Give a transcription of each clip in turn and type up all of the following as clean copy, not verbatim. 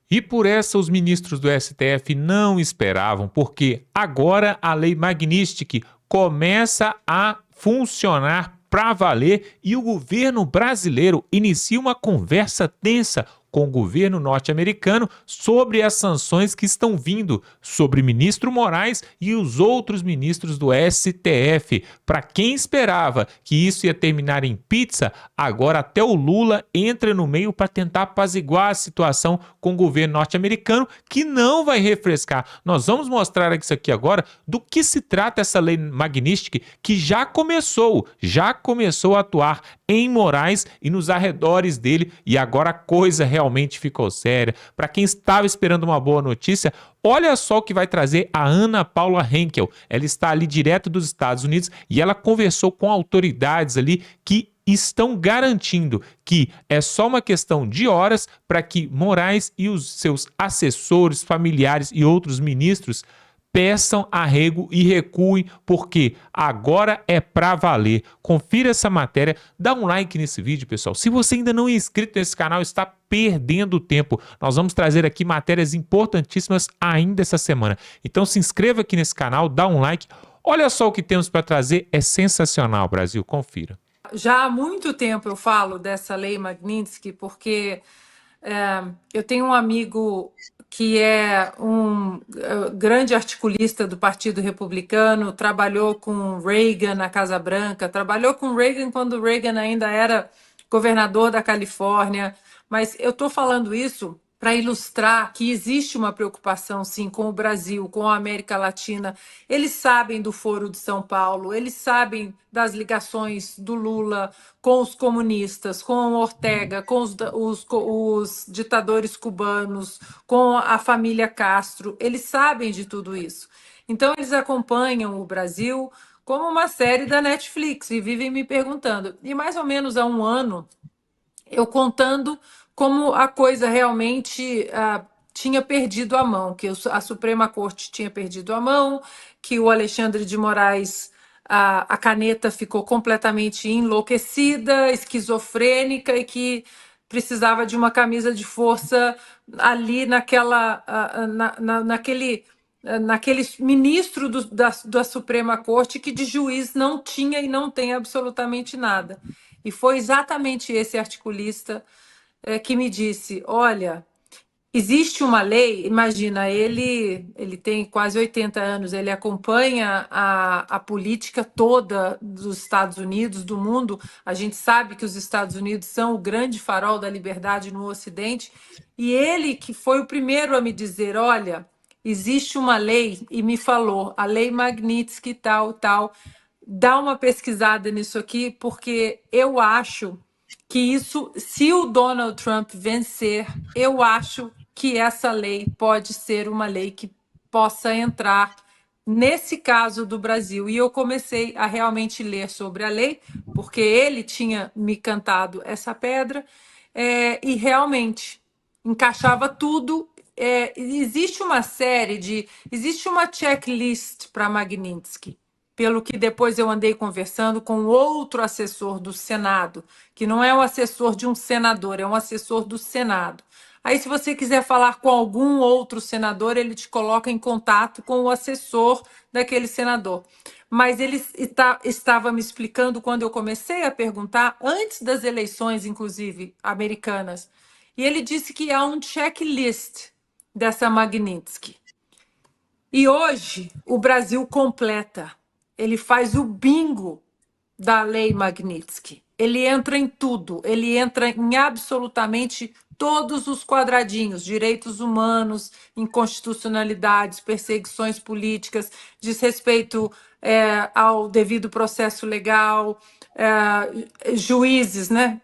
E por essa os ministros do STF não esperavam, porque agora a Lei Magnitsky começa a funcionar para valer e o governo brasileiro inicia uma conversa tensa com o governo norte-americano sobre as sanções que estão vindo sobre o ministro Moraes e os outros ministros do STF. Para quem esperava que isso ia terminar em pizza, agora até o Lula entra no meio para tentar apaziguar a situação com o governo norte-americano, que não vai refrescar. Nós vamos mostrar isso aqui agora do que se trata essa lei Magnitsky, que já começou a atuar em Moraes e nos arredores dele, e agora a coisa realmente ficou séria. Para quem estava esperando uma boa notícia, olha só o que vai trazer a Ana Paula Henkel. Ela está ali direto dos Estados Unidos e ela conversou com autoridades ali que estão garantindo que é só uma questão de horas para que Moraes e os seus assessores, familiares e outros ministros peçam arrego e recuem, porque agora é pra valer. Confira essa matéria, dá um like nesse vídeo, pessoal. Se você ainda não é inscrito nesse canal, está perdendo tempo. Nós vamos trazer aqui matérias importantíssimas ainda essa semana. Então se inscreva aqui nesse canal, dá um like. Olha só o que temos para trazer, é sensacional, Brasil, confira. Já há muito tempo eu falo dessa lei Magnitsky, porque eu tenho um amigo que é um grande articulista do Partido Republicano, trabalhou com Reagan na Casa Branca, trabalhou com Reagan quando Reagan ainda era governador da Califórnia, mas eu estou falando isso para ilustrar que existe uma preocupação, sim, com o Brasil, com a América Latina. Eles sabem do Foro de São Paulo, eles sabem das ligações do Lula com os comunistas, com o Ortega, com os ditadores cubanos, com a família Castro. Eles sabem de tudo isso. Então, eles acompanham o Brasil como uma série da Netflix e vivem me perguntando. E mais ou menos há um ano, eu contando como a coisa realmente tinha perdido a mão, que a Suprema Corte tinha perdido a mão, que o Alexandre de Moraes, a caneta ficou completamente enlouquecida, esquizofrênica e que precisava de uma camisa de força ali naquele ministro da Suprema Corte que de juiz não tinha e não tem absolutamente nada. E foi exatamente esse articulista que me disse: olha, existe uma lei, imagina, ele tem quase 80 anos, ele acompanha a política toda dos Estados Unidos, do mundo. A gente sabe que os Estados Unidos são o grande farol da liberdade no Ocidente, e ele que foi o primeiro a me dizer: olha, existe uma lei, e me falou, a lei Magnitsky, tal, tal. Dá uma pesquisada nisso aqui, porque eu acho que isso, se o Donald Trump vencer, eu acho que essa lei pode ser uma lei que possa entrar nesse caso do Brasil. E eu comecei a realmente ler sobre a lei, porque ele tinha me cantado essa pedra, e realmente encaixava tudo. Existe uma existe uma checklist para Magnitsky, pelo que depois eu andei conversando com outro assessor do Senado, que não é o assessor de um senador, é um assessor do Senado. Aí, se você quiser falar com algum outro senador, ele te coloca em contato com o assessor daquele senador. Mas ele estava me explicando quando eu comecei a perguntar, antes das eleições, inclusive, americanas, e ele disse que há um checklist dessa Magnitsky. E hoje o Brasil completa. Ele faz o bingo da lei Magnitsky. Ele entra em tudo, ele entra em absolutamente todos os quadradinhos: direitos humanos, inconstitucionalidades, perseguições políticas, desrespeito ao devido processo legal, juízes, né?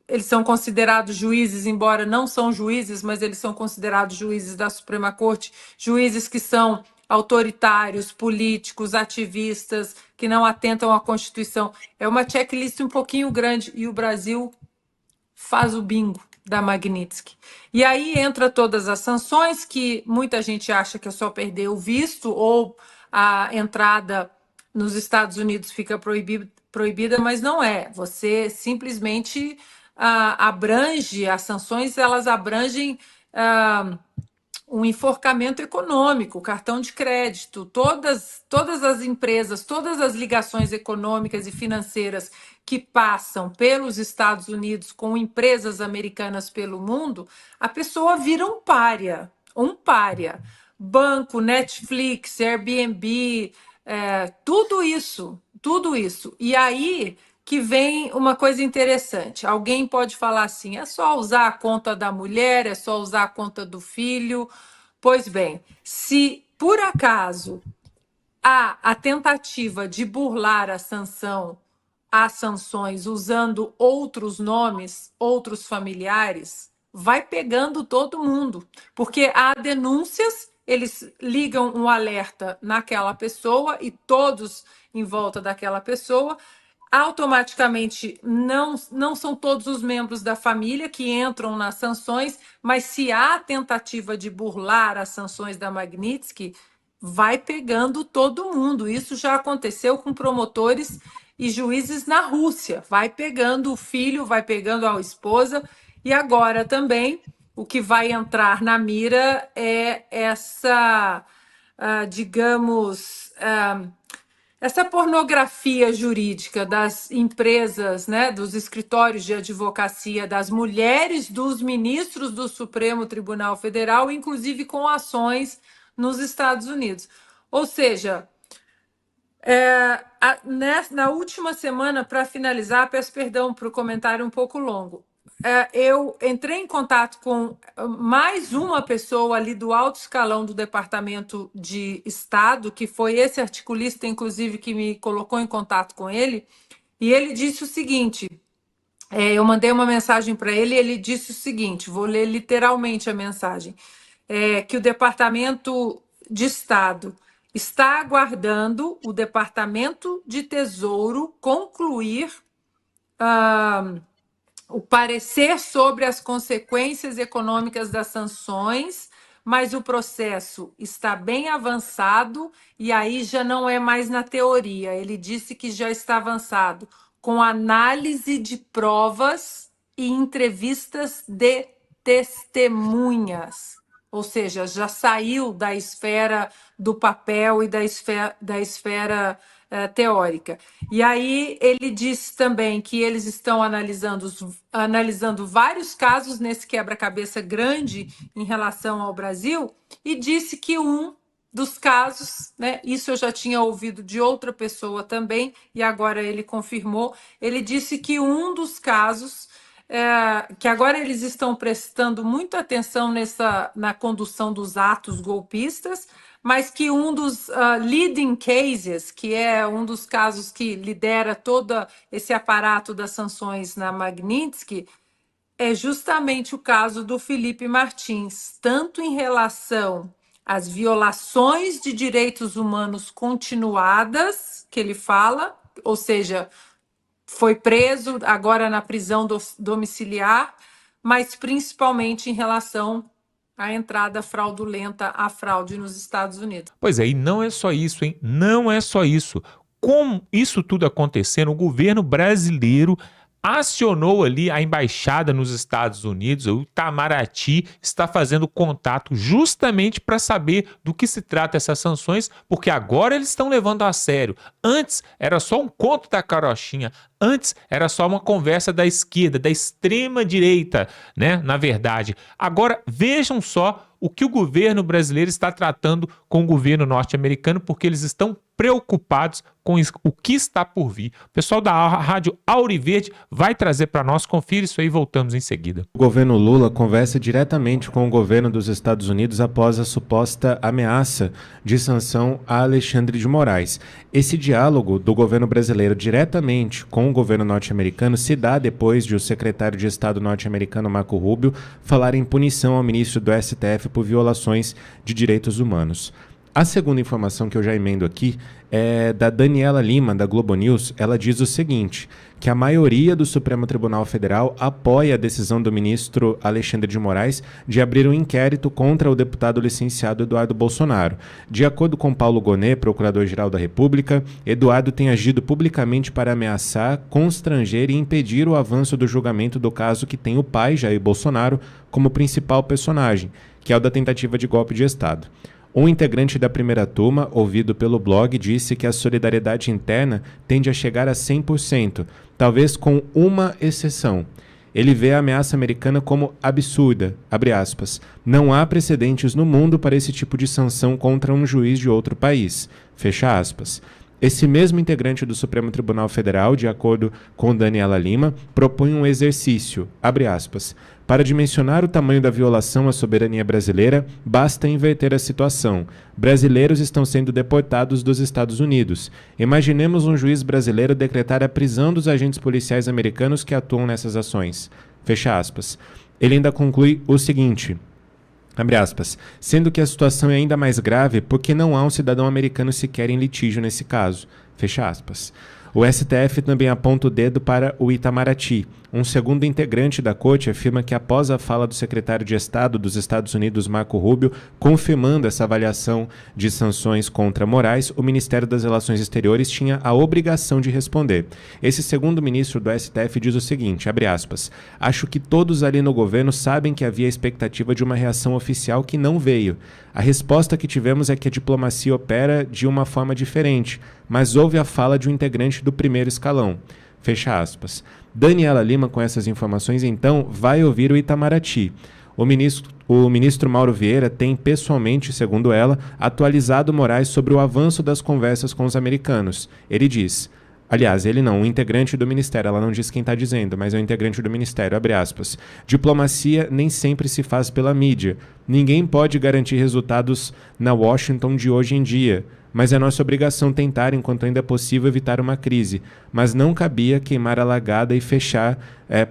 Eles são considerados juízes, embora não são juízes, mas eles são considerados juízes da Suprema Corte, juízes que são autoritários, políticos, ativistas, que não atentam à Constituição. É uma checklist um pouquinho grande e o Brasil faz o bingo da Magnitsky. E aí entra todas as sanções, que muita gente acha que é só perder o visto ou a entrada nos Estados Unidos fica proibida, mas não é. Você simplesmente abrange, as sanções elas abrangem um enforcamento econômico, cartão de crédito, todas as empresas, todas as ligações econômicas e financeiras que passam pelos Estados Unidos com empresas americanas pelo mundo, a pessoa vira um pária, um pária. Banco, Netflix, Airbnb, tudo isso, tudo isso. E aí que vem uma coisa interessante. Alguém pode falar assim: é só usar a conta da mulher, é só usar a conta do filho. Pois bem, se por acaso há a tentativa de burlar a sanção, as sanções usando outros nomes, outros familiares, vai pegando todo mundo, porque há denúncias, eles ligam um alerta naquela pessoa e todos em volta daquela pessoa. Automaticamente não são todos os membros da família que entram nas sanções, mas se há tentativa de burlar as sanções da Magnitsky, vai pegando todo mundo. Isso já aconteceu com promotores e juízes na Rússia. Vai pegando o filho, vai pegando a esposa, e agora também o que vai entrar na mira é essa, digamos, essa pornografia jurídica das empresas, né, dos escritórios de advocacia, das mulheres dos ministros do Supremo Tribunal Federal, inclusive com ações nos Estados Unidos. Ou seja, na última semana, para finalizar, peço perdão para o comentário um pouco longo, eu entrei em contato com mais uma pessoa ali do alto escalão do Departamento de Estado, que foi esse articulista, inclusive, que me colocou em contato com ele, e ele disse o seguinte, eu mandei uma mensagem para ele e ele disse o seguinte, vou ler literalmente a mensagem, que o Departamento de Estado está aguardando o Departamento de Tesouro concluir o parecer sobre as consequências econômicas das sanções, mas o processo está bem avançado e aí já não é mais na teoria. Ele disse que já está avançado com análise de provas e entrevistas de testemunhas. Ou seja, já saiu da esfera do papel e da esfera teórica. E aí ele disse também que eles estão analisando vários casos nesse quebra-cabeça grande em relação ao Brasil, e disse que um dos casos, né, isso eu já tinha ouvido de outra pessoa também, e agora ele confirmou, ele disse que um dos casos que agora eles estão prestando muita atenção na condução dos atos golpistas, mas que um dos leading cases, que é um dos casos que lidera todo esse aparato das sanções na Magnitsky, é justamente o caso do Felipe Martins, tanto em relação às violações de direitos humanos continuadas, que ele fala, ou seja, foi preso agora na prisão domiciliar, mas principalmente em relação à entrada fraudulenta, à fraude nos Estados Unidos. Pois é, e não é só isso, hein? Não é só isso. Com isso tudo acontecendo, o governo brasileiro acionou ali a embaixada nos Estados Unidos, o Itamaraty está fazendo contato justamente para saber do que se trata essas sanções, porque agora eles estão levando a sério. Antes era só um conto da carochinha, antes era só uma conversa da esquerda, da extrema direita, né? Na verdade. Agora vejam só o que o governo brasileiro está tratando com o governo norte-americano, porque eles estão preocupados com o que está por vir. O pessoal da Rádio Auriverde vai trazer para nós. Confira isso aí, voltamos em seguida. O governo Lula conversa diretamente com o governo dos Estados Unidos após a suposta ameaça de sanção a Alexandre de Moraes. Esse diálogo do governo brasileiro diretamente com o governo norte-americano se dá depois de o secretário de Estado norte-americano Marco Rubio falar em punição ao ministro do STF por violações de direitos humanos. A segunda informação que eu já emendo aqui é da Daniela Lima, da Globo News. Ela diz o seguinte, que a maioria do Supremo Tribunal Federal apoia a decisão do ministro Alexandre de Moraes de abrir um inquérito contra o deputado licenciado Eduardo Bolsonaro. De acordo com Paulo Gonet, procurador-geral da República, Eduardo tem agido publicamente para ameaçar, constranger e impedir o avanço do julgamento do caso que tem o pai, Jair Bolsonaro, como principal personagem, que é o da tentativa de golpe de Estado. Um integrante da primeira turma, ouvido pelo blog, disse que a solidariedade interna tende a chegar a 100%, talvez com uma exceção. Ele vê a ameaça americana como absurda, abre aspas. Não há precedentes no mundo para esse tipo de sanção contra um juiz de outro país, fecha aspas. Esse mesmo integrante do Supremo Tribunal Federal, de acordo com Daniela Lima, propõe um exercício, abre aspas. Para dimensionar o tamanho da violação à soberania brasileira, basta inverter a situação. Brasileiros estão sendo deportados dos Estados Unidos. Imaginemos um juiz brasileiro decretar a prisão dos agentes policiais americanos que atuam nessas ações. Fecha aspas. Ele ainda conclui o seguinte, abre aspas, sendo que a situação é ainda mais grave porque não há um cidadão americano sequer em litígio nesse caso. Fecha aspas. O STF também aponta o dedo para o Itamaraty. Um segundo integrante da corte afirma que após a fala do secretário de Estado dos Estados Unidos, Marco Rubio, confirmando essa avaliação de sanções contra Moraes, o Ministério das Relações Exteriores tinha a obrigação de responder. Esse segundo ministro do STF diz o seguinte, abre aspas, acho que todos ali no governo sabem que havia a expectativa de uma reação oficial que não veio. A resposta que tivemos é que a diplomacia opera de uma forma diferente, mas houve a fala de um integrante do primeiro escalão. Fecha aspas. Daniela Lima, com essas informações, então, vai ouvir o Itamaraty. O ministro Mauro Vieira tem, pessoalmente, segundo ela, atualizado Moraes sobre o avanço das conversas com os americanos. Ele diz... Aliás, ele não, um integrante do Ministério, ela não diz quem está dizendo, mas é um integrante do Ministério, abre aspas. Diplomacia nem sempre se faz pela mídia. Ninguém pode garantir resultados na Washington de hoje em dia, mas é nossa obrigação tentar, enquanto ainda é possível, evitar uma crise. Mas não cabia queimar a largada e fechar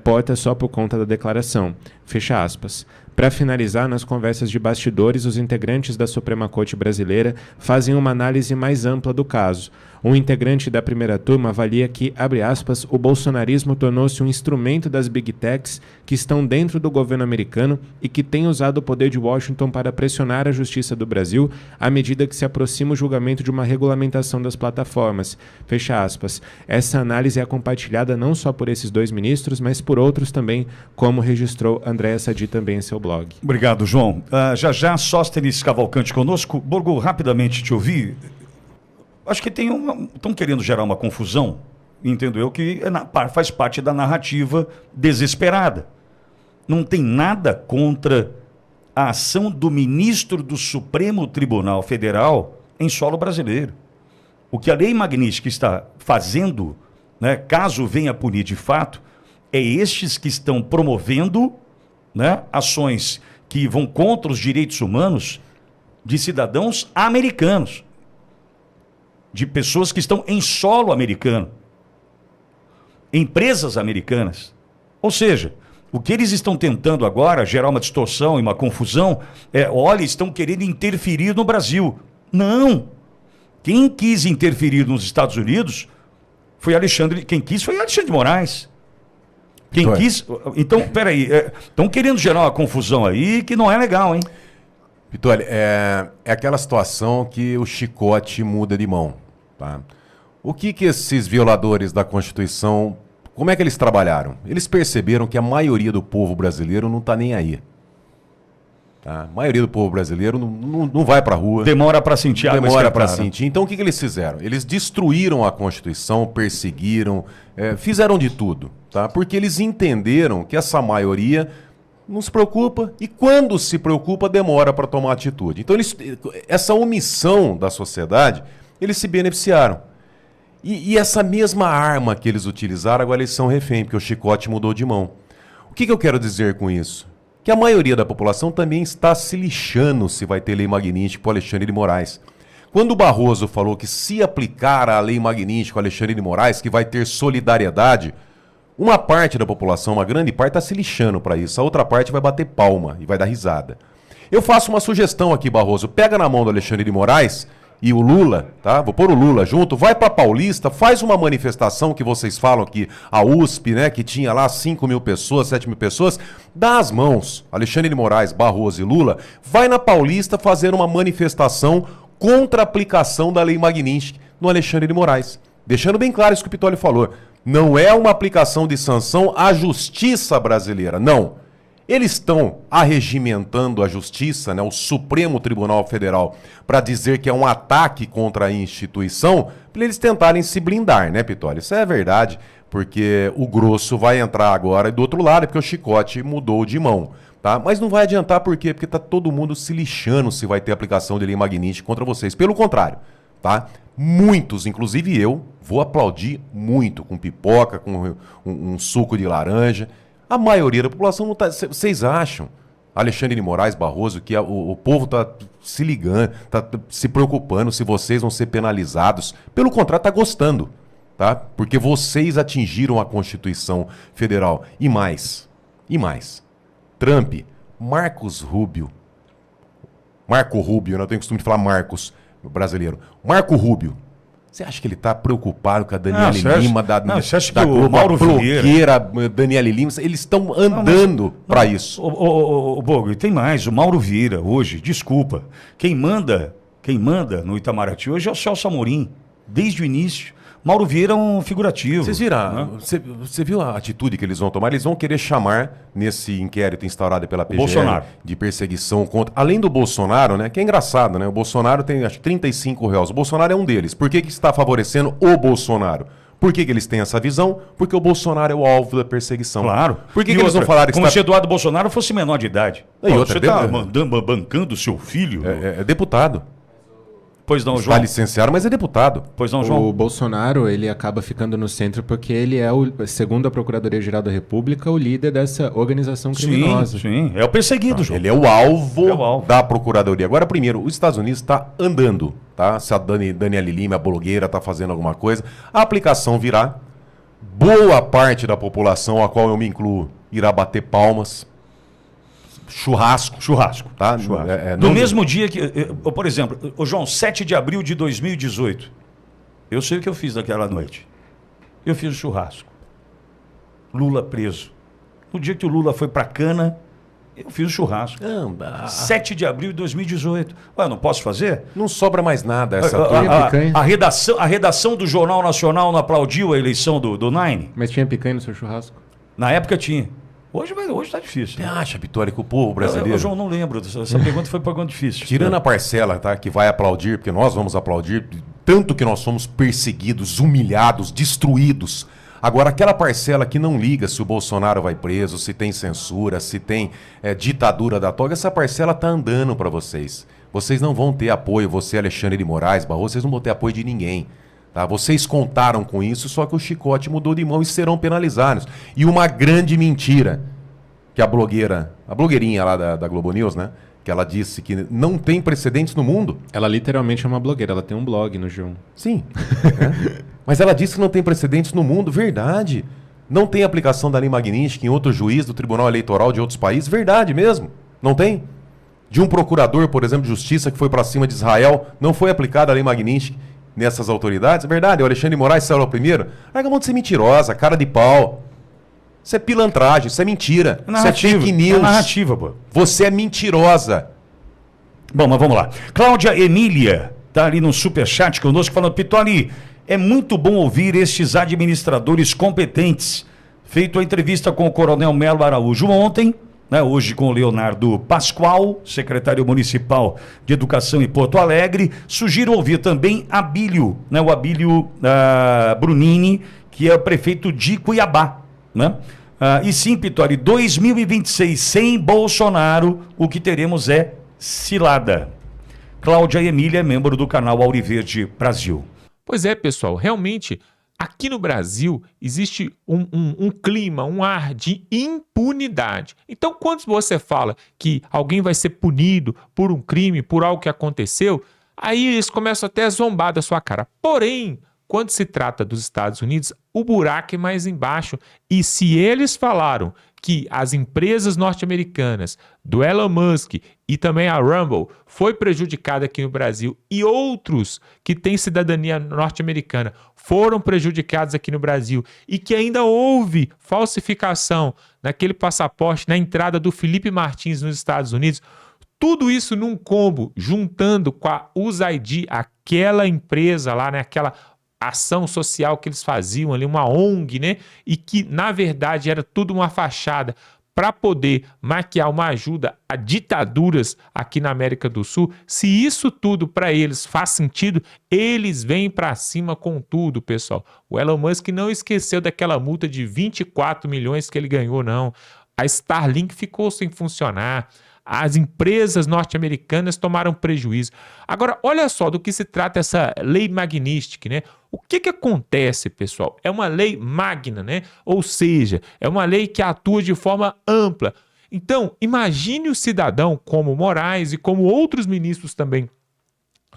portas só por conta da declaração. Fecha aspas. Para finalizar, nas conversas de bastidores, os integrantes da Suprema Corte Brasileira fazem uma análise mais ampla do caso. Um integrante da primeira turma avalia que, abre aspas, o bolsonarismo tornou-se um instrumento das Big Techs que estão dentro do governo americano e que tem usado o poder de Washington para pressionar a justiça do Brasil à medida que se aproxima o julgamento de uma regulamentação das plataformas. Fecha aspas. Essa análise é compartilhada não só por esses dois ministros, mas por outros também, como registrou Andréa Sadi também em seu blog. Obrigado, João. Já Sóstenes Cavalcante conosco. Borgo, rapidamente te ouvir. Acho que estão querendo gerar uma confusão, entendo eu, que faz parte da narrativa desesperada. Não tem nada contra a ação do ministro do Supremo Tribunal Federal em solo brasileiro. O que a Lei Magnitsky está fazendo, né, caso venha a punir de fato, é estes que estão promovendo, né, ações que vão contra os direitos humanos de cidadãos americanos, de pessoas que estão em solo americano, empresas americanas. Ou seja, o que eles estão tentando agora, gerar uma distorção e uma confusão, olha, estão querendo interferir no Brasil. Não! Quem quis interferir nos Estados Unidos foi quem quis foi Alexandre de Moraes. Quem quis... Então, peraí, estão querendo gerar uma confusão aí que não é legal, hein? Vitória, é aquela situação que o chicote muda de mão. Tá? O que esses violadores da Constituição, como é que eles trabalharam? Eles perceberam que a maioria do povo brasileiro não está nem aí. Tá? A maioria do povo brasileiro não vai para a rua. Demora para sentir água esquentada. Demora para sentir. Então o que eles fizeram? Eles destruíram a Constituição, perseguiram, fizeram de tudo. Tá? Porque eles entenderam que essa maioria não se preocupa e quando se preocupa demora para tomar atitude. Então essa omissão da sociedade, eles se beneficiaram. E essa mesma arma que eles utilizaram, agora eles são refém, porque o chicote mudou de mão. O que eu quero dizer com isso? Que a maioria da população também está se lixando se vai ter lei Magnitsky para o Alexandre de Moraes. Quando o Barroso falou que se aplicar a lei Magnitsky com o Alexandre de Moraes, que vai ter solidariedade, uma parte da população, uma grande parte, está se lixando para isso. A outra parte vai bater palma e vai dar risada. Eu faço uma sugestão aqui, Barroso. Pega na mão do Alexandre de Moraes e o Lula, tá? Vou pôr o Lula junto, vai para Paulista, faz uma manifestação que vocês falam que a USP, né, que tinha lá 5 mil pessoas, 7 mil pessoas, dá as mãos, Alexandre de Moraes, Barroso e Lula, vai na Paulista fazer uma manifestação contra a aplicação da lei Magnitsky no Alexandre de Moraes. Deixando bem claro isso que o Pitoli falou, não é uma aplicação de sanção à justiça brasileira, não. Eles estão arregimentando a justiça, né, o Supremo Tribunal Federal, para dizer que é um ataque contra a instituição, para eles tentarem se blindar, né, Pitoli? Isso é verdade, porque o grosso vai entrar agora do outro lado, porque o chicote mudou de mão. Tá? Mas não vai adiantar por quê? Porque tá todo mundo se lixando se vai ter aplicação de lei magnífica contra vocês. Pelo contrário, tá? Muitos, inclusive eu, vou aplaudir muito, com pipoca, com um suco de laranja. A maioria da população não tá... Vocês acham, Alexandre de Moraes Barroso, que o povo tá se ligando, tá se preocupando se vocês vão ser penalizados? Pelo contrário, tá gostando, tá? Porque vocês atingiram a Constituição Federal. E mais, Trump, Marco Rubio, eu não tenho costume de falar Marcos brasileiro. Marco Rubio, você acha que ele está preocupado com a Daniela Lima, você acha da que Globo, o Mauro blogueira Daniela Lima? Eles estão andando para isso. O Bogo, e tem mais, o Mauro Vieira hoje, desculpa, quem manda no Itamaraty hoje é o Celso Amorim, desde o início. Mauro Vieira é um figurativo. Vocês viram? Né? Você viu a atitude que eles vão tomar? Eles vão querer chamar, nesse inquérito instaurado pela PGR, Bolsonaro. de perseguição contra... Além do Bolsonaro, né? Que é engraçado, né? O Bolsonaro tem, acho que 35 réus. O Bolsonaro é um deles. Por que está favorecendo o Bolsonaro? Por que eles têm essa visão? Porque o Bolsonaro é o alvo da perseguição. Claro. Por que eles não falaram que como se Eduardo Bolsonaro fosse menor de idade. E outra, você está bancando seu filho? É deputado. Pois não, Está João. licenciado, mas é deputado. Pois não, João. O Bolsonaro, ele acaba ficando no centro porque ele é, segundo a Procuradoria-Geral da República, o líder dessa organização criminosa. Sim, é o perseguido, João. Ele é o alvo da Procuradoria. Agora, primeiro, os Estados Unidos está andando, tá? Se a Daniela Lima, a blogueira, está fazendo alguma coisa, a aplicação virá. Boa parte da população, a qual eu me incluo, irá bater palmas. Churrasco, tá? No mesmo dia que... por exemplo, João, 7 de abril de 2018, eu sei o que eu fiz naquela noite. Eu fiz o churrasco. Lula preso. No dia que o Lula foi pra cana, eu fiz o churrasco. 7 de abril de 2018. Ué, não posso fazer? Não sobra mais nada essa a redação do Jornal Nacional não aplaudiu a eleição do Nine? Mas tinha picanha no seu churrasco? Na época tinha. Hoje tá difícil. Você acha, Vitória, que o povo brasileiro... João, não lembro. Essa pergunta foi pergunta difícil. Tirando a parcela, tá, que vai aplaudir, porque nós vamos aplaudir, tanto que nós somos perseguidos, humilhados, destruídos. Agora, aquela parcela que não liga se o Bolsonaro vai preso, se tem censura, se tem ditadura da toga, essa parcela tá andando para vocês. Vocês não vão ter apoio, você, Alexandre de Moraes Barroso, vocês não vão ter apoio de ninguém. Tá? Vocês contaram com isso, só que o chicote mudou de mão e serão penalizados. E uma grande mentira, que a blogueirinha lá da Globo News, né? Que ela disse que não tem precedentes no mundo. Ela literalmente é uma blogueira, ela tem um blog no G1. Sim. Mas ela disse que não tem precedentes no mundo, verdade. Não tem aplicação da lei magnífica em outro juiz do Tribunal Eleitoral de outros países, verdade mesmo. Não tem? De um procurador, por exemplo, de justiça que foi para cima de Israel, não foi aplicada a lei magnífica nessas autoridades? Verdade, o Alexandre de Moraes saiu primeiro. Larga a mão de ser mentirosa, cara de pau. Isso é pilantragem, isso é mentira. Isso é fake news. É narrativa, pô. Você é mentirosa. Bom, mas vamos lá. Cláudia Emília tá ali no superchat conosco falando: Pitoli, é muito bom ouvir estes administradores competentes. Feito a entrevista com o Coronel Melo Araújo ontem, né, hoje com o Leonardo Pascoal, secretário municipal de Educação em Porto Alegre. Sugiro ouvir também Abílio, né, o Abílio Brunini, que é o prefeito de Cuiabá. Né? E sim, Pitoli, 2026 sem Bolsonaro, o que teremos é cilada. Cláudia Emília é membro do canal Auriverde Brasil. Pois é, pessoal, realmente, aqui no Brasil existe um clima, um ar de impunidade. Então, quando você fala que alguém vai ser punido por um crime, por algo que aconteceu, aí eles começam até a zombar da sua cara. Porém, quando se trata dos Estados Unidos, o buraco é mais embaixo. E se eles falaram que as empresas norte-americanas, do Elon Musk e também a Rumble, foi prejudicada aqui no Brasil e outros que têm cidadania norte-americana foram prejudicados aqui no Brasil e que ainda houve falsificação naquele passaporte na entrada do Felipe Martins nos Estados Unidos, tudo isso num combo, juntando com a USAID, aquela empresa lá, né, aquela ação social que eles faziam ali, uma ONG, né? E que, na verdade, era tudo uma fachada para poder maquiar uma ajuda a ditaduras aqui na América do Sul, se isso tudo para eles faz sentido, eles vêm para cima com tudo, pessoal. O Elon Musk não esqueceu daquela multa de 24 milhões que ele ganhou, não. A Starlink ficou sem funcionar. As empresas norte-americanas tomaram prejuízo. Agora, olha só do que se trata essa lei Magnitsky, né? O que acontece, pessoal? É uma lei magna, né? Ou seja, é uma lei que atua de forma ampla. Então, imagine o cidadão como Moraes e como outros ministros também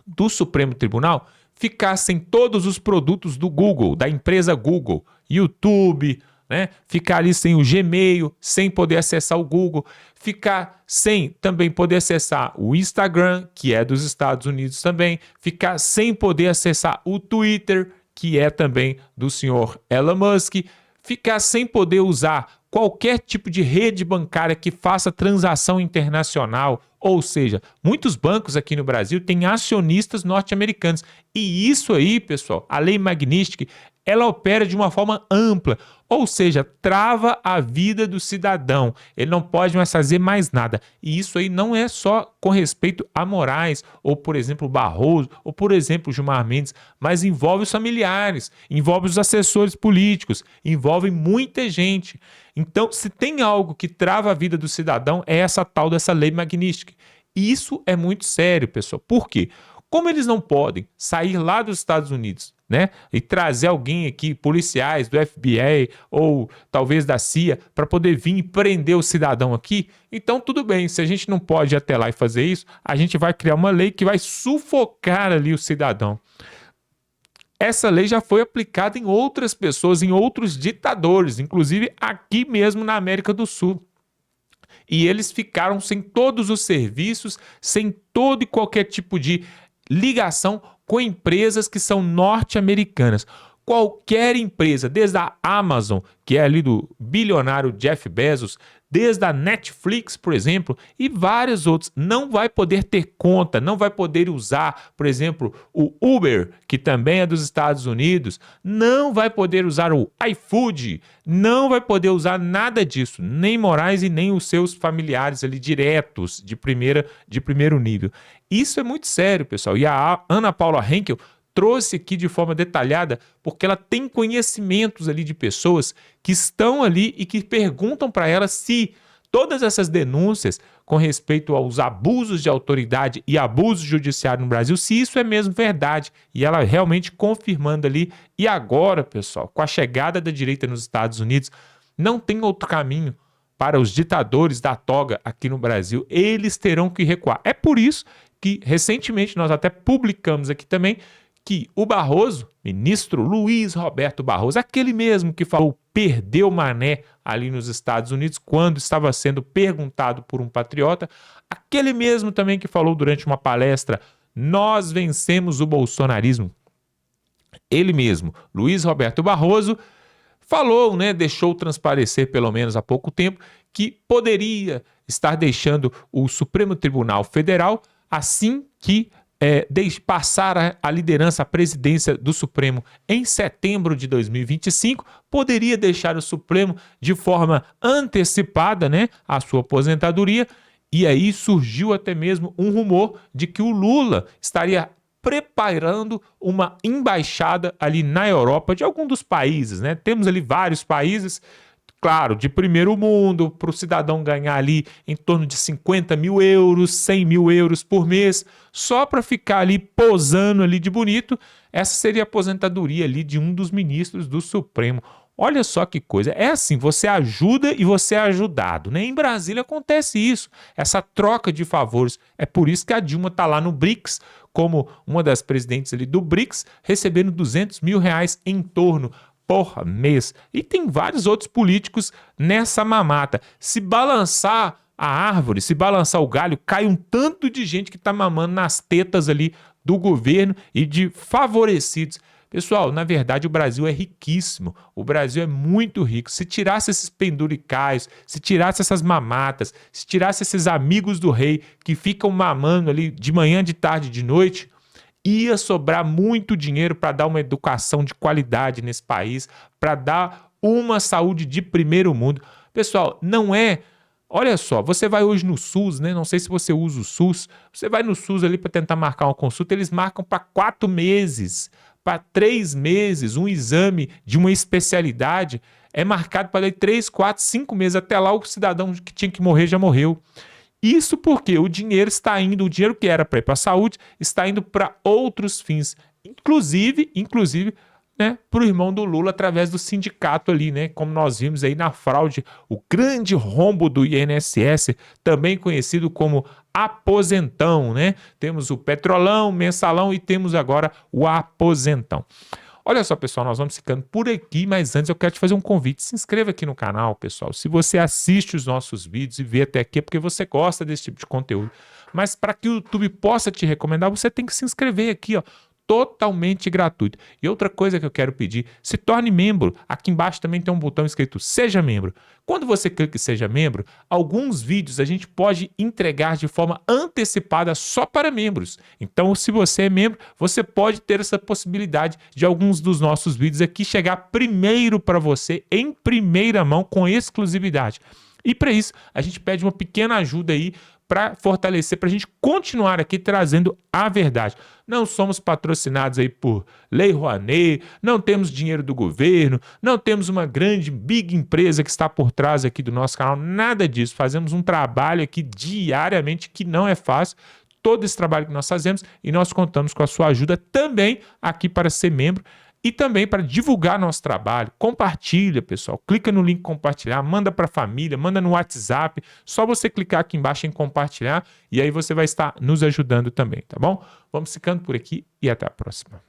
do Supremo Tribunal ficar sem todos os produtos do Google, da empresa Google, YouTube, né? Ficar ali sem o Gmail, sem poder acessar o Google, ficar sem também poder acessar o Instagram, que é dos Estados Unidos também, ficar sem poder acessar o Twitter, que é também do senhor Elon Musk, ficar sem poder usar qualquer tipo de rede bancária que faça transação internacional, ou seja, muitos bancos aqui no Brasil têm acionistas norte-americanos. E isso aí, pessoal, a lei Magnitsky, ela opera de uma forma ampla, ou seja, trava a vida do cidadão. Ele não pode mais fazer mais nada. E isso aí não é só com respeito a Moraes, ou por exemplo Barroso, ou por exemplo Gilmar Mendes, mas envolve os familiares, envolve os assessores políticos, envolve muita gente. Então, se tem algo que trava a vida do cidadão, é essa tal dessa lei Magnitsky. E isso é muito sério, pessoal. Por quê? Como eles não podem sair lá dos Estados Unidos, né, e trazer alguém aqui, policiais do FBI ou talvez da CIA, para poder vir e prender o cidadão aqui, então tudo bem, se a gente não pode ir até lá e fazer isso, a gente vai criar uma lei que vai sufocar ali o cidadão. Essa lei já foi aplicada em outras pessoas, em outros ditadores, inclusive aqui mesmo na América do Sul. E eles ficaram sem todos os serviços, sem todo e qualquer tipo de ligação com empresas que são norte-americanas. Qualquer empresa, desde a Amazon, que é ali do bilionário Jeff Bezos, desde a Netflix, por exemplo, e vários outros, não vai poder ter conta, não vai poder usar, por exemplo, o Uber, que também é dos Estados Unidos, não vai poder usar o iFood, não vai poder usar nada disso, nem Moraes e nem os seus familiares ali diretos de primeiro nível. Isso é muito sério, pessoal. E a Ana Paula Henkel trouxe aqui de forma detalhada, porque ela tem conhecimentos ali de pessoas que estão ali e que perguntam para ela se todas essas denúncias com respeito aos abusos de autoridade e abuso judiciário no Brasil, se isso é mesmo verdade. E ela realmente confirmando ali. E agora, pessoal, com a chegada da direita nos Estados Unidos, não tem outro caminho para os ditadores da toga aqui no Brasil. Eles terão que recuar. É por isso que recentemente nós até publicamos aqui também que o Barroso, ministro Luiz Roberto Barroso, aquele mesmo que falou perdeu mané ali nos Estados Unidos quando estava sendo perguntado por um patriota, aquele mesmo também que falou durante uma palestra, nós vencemos o bolsonarismo. Ele mesmo, Luiz Roberto Barroso, falou, né, deixou transparecer pelo menos há pouco tempo, que poderia estar deixando o Supremo Tribunal Federal assim que passar a liderança, a presidência do Supremo em setembro de 2025, poderia deixar o Supremo de forma antecipada, né, a sua aposentadoria, e aí surgiu até mesmo um rumor de que o Lula estaria preparando uma embaixada ali na Europa de algum dos países, né? Temos ali vários países, claro, de primeiro mundo, para o cidadão ganhar ali em torno de 50 mil euros, 100 mil euros por mês, só para ficar ali posando ali de bonito. Essa seria a aposentadoria ali de um dos ministros do Supremo. Olha só que coisa, é assim, você ajuda e você é ajudado, né? Em Brasília acontece isso, essa troca de favores. É por isso que a Dilma está lá no BRICS, como uma das presidentes ali do BRICS, recebendo 200 mil reais em torno por mês. E tem vários outros políticos nessa mamata. Se balançar a árvore, se balançar o galho, cai um tanto de gente que está mamando nas tetas ali do governo e de favorecidos. Pessoal, na verdade o Brasil é riquíssimo, o Brasil é muito rico. Se tirasse esses penduricais, se tirasse essas mamatas, se tirasse esses amigos do rei que ficam mamando ali de manhã, de tarde, de noite, ia sobrar muito dinheiro para dar uma educação de qualidade nesse país, para dar uma saúde de primeiro mundo. Pessoal, não é... Olha só, você vai hoje no SUS, né? Não sei se você usa o SUS. Você vai no SUS ali para tentar marcar uma consulta, eles marcam para 4 meses, para 3 meses, um exame de uma especialidade é marcado para 3, 4, 5 meses. Até lá o cidadão que tinha que morrer já morreu. Isso porque o dinheiro está indo, o dinheiro que era para ir para a saúde, está indo para outros fins. Inclusive, né, para o irmão do Lula através do sindicato ali, né? Como nós vimos aí na fraude, o grande rombo do INSS, também conhecido como aposentão, né? Temos o petrolão, mensalão e temos agora o aposentão. Olha só, pessoal, nós vamos ficando por aqui, mas antes eu quero te fazer um convite. Se inscreva aqui no canal, pessoal. Se você assiste os nossos vídeos e vê até aqui, é porque você gosta desse tipo de conteúdo. Mas para que o YouTube possa te recomendar, você tem que se inscrever aqui, ó. Totalmente gratuito. E outra coisa que eu quero pedir, se torne membro. Aqui embaixo também tem um botão escrito Seja Membro. Quando você clica em Seja Membro, alguns vídeos a gente pode entregar de forma antecipada só para membros. Então, se você é membro, você pode ter essa possibilidade de alguns dos nossos vídeos aqui chegar primeiro para você, em primeira mão, com exclusividade. E para isso, a gente pede uma pequena ajuda aí para fortalecer, para a gente continuar aqui trazendo a verdade. Não somos patrocinados aí por Lei Rouanet, não temos dinheiro do governo, não temos uma grande, big empresa que está por trás aqui do nosso canal, nada disso. Fazemos um trabalho aqui diariamente que não é fácil, todo esse trabalho que nós fazemos, e nós contamos com a sua ajuda também aqui para ser membro, e também para divulgar nosso trabalho. Compartilha, pessoal. Clica no link compartilhar, manda para a família, manda no WhatsApp. Só você clicar aqui embaixo em compartilhar e aí você vai estar nos ajudando também, tá bom? Vamos ficando por aqui e até a próxima.